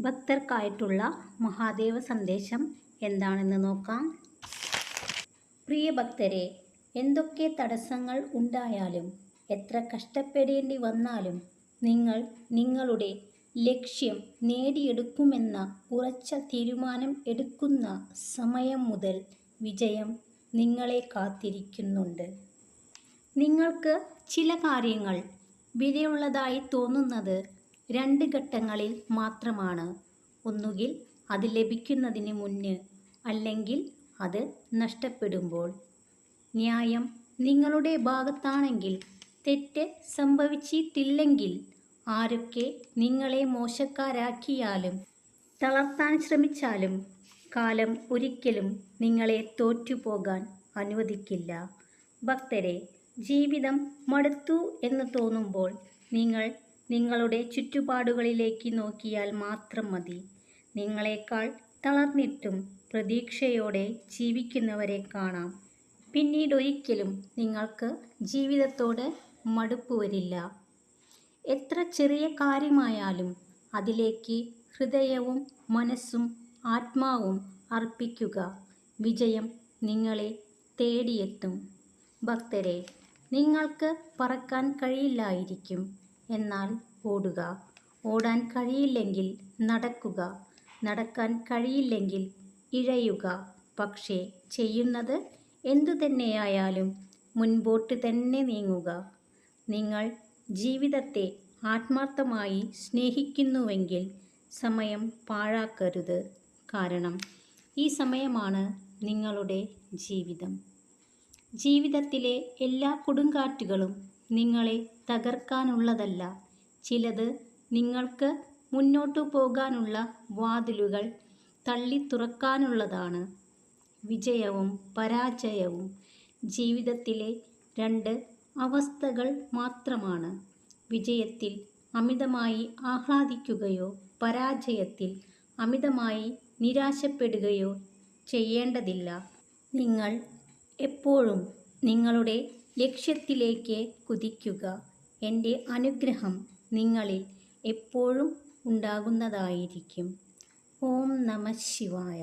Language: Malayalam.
ഭക്തർക്കായിട്ടുള്ള മഹാദേവ സന്ദേശം എന്താണെന്ന് നോക്കാം. പ്രിയ ഭക്തരെ, എന്തൊക്കെ തടസ്സങ്ങൾ ഉണ്ടായാലും എത്ര കഷ്ടപ്പെടേണ്ടി വന്നാലും നിങ്ങൾ നിങ്ങളുടെ ലക്ഷ്യം നേടിയെടുക്കുമെന്ന ഉറച്ച തീരുമാനം എടുക്കുന്ന സമയം മുതൽ വിജയം നിങ്ങളെ കാത്തിരിക്കുന്നുണ്ട്. നിങ്ങൾക്ക് ചില കാര്യങ്ങൾ വിലയുള്ളതായി തോന്നുന്നത് രണ്ട് ഘട്ടങ്ങളിൽ മാത്രമാണ്. ഒന്നുകിൽ അത് ലഭിക്കുന്നതിന് മുന്ന്, അല്ലെങ്കിൽ അത് നഷ്ടപ്പെടുമ്പോൾ. ന്യായം നിങ്ങളുടെ ഭാഗത്താണെങ്കിൽ, തെറ്റ് സംഭവിച്ചിട്ടില്ലെങ്കിൽ, ആരൊക്കെ നിങ്ങളെ മോശക്കാരാക്കിയാലും തളർത്താൻ ശ്രമിച്ചാലും കാലം ഒരിക്കലും നിങ്ങളെ തോറ്റുപോകാൻ അനുവദിക്കില്ല. ഭക്തരെ, ജീവിതം മടുത്തു എന്ന് തോന്നുമ്പോൾ നിങ്ങൾ നിങ്ങളുടെ ചുറ്റുപാടുകളിലേക്ക് നോക്കിയാൽ മാത്രം മതി. നിങ്ങളെക്കാൾ തളർന്നിട്ടും പ്രതീക്ഷയോടെ ജീവിക്കുന്നവരെ കാണാം. പിന്നീടൊരിക്കലും നിങ്ങൾക്ക് ജീവിതത്തോട് മടുപ്പ് വരില്ല. എത്ര ചെറിയ കാര്യമായാലും അതിലേക്ക് ഹൃദയവും മനസ്സും ആത്മാവും അർപ്പിക്കുക. വിജയം നിങ്ങളെ തേടിയെത്തും. ഭക്തരെ, നിങ്ങൾക്ക് പറക്കാൻ കഴിയില്ലായിരിക്കും. എന്നാൽ ഓടുക. ഓടാൻ കഴിയില്ലെങ്കിൽ നടക്കുക. നടക്കാൻ കഴിയില്ലെങ്കിൽ ഇഴയുക. പക്ഷേ ചെയ്യുന്നത് എന്തുതന്നെയായാലും മുൻപോട്ട് തന്നെ നീങ്ങുക. നിങ്ങൾ ജീവിതത്തെ ആത്മാർത്ഥമായി സ്നേഹിക്കുന്നുവെങ്കിൽ സമയം പാഴാക്കരുത്. കാരണം ഈ സമയമാണ് നിങ്ങളുടെ ജീവിതം. ജീവിതത്തിലെ എല്ലാ കൊടുങ്കാറ്റുകളും നിങ്ങളെ തകർക്കാനുള്ളതല്ല. ചിലത് നിങ്ങൾക്ക് മുന്നോട്ടു പോകാനുള്ള വാതിലുകൾ തള്ളിത്തുറക്കാനുള്ളതാണ്. വിജയവും പരാജയവും ജീവിതത്തിലെ രണ്ട് അവസ്ഥകൾ മാത്രമാണ്. വിജയത്തിൽ അമിതമായി ആഹ്ലാദിക്കുകയോ പരാജയത്തിൽ അമിതമായി നിരാശപ്പെടുകയോ ചെയ്യേണ്ടതില്ല. നിങ്ങൾ എപ്പോഴും നിങ്ങളുടെ ലക്ഷ്യത്തിലേക്ക് കുതിക്കുക. എൻ്റെ അനുഗ്രഹം നിങ്ങളിൽ എപ്പോഴും ഉണ്ടാകുന്നതായിരിക്കും. ഓം നമഃ ശിവായ.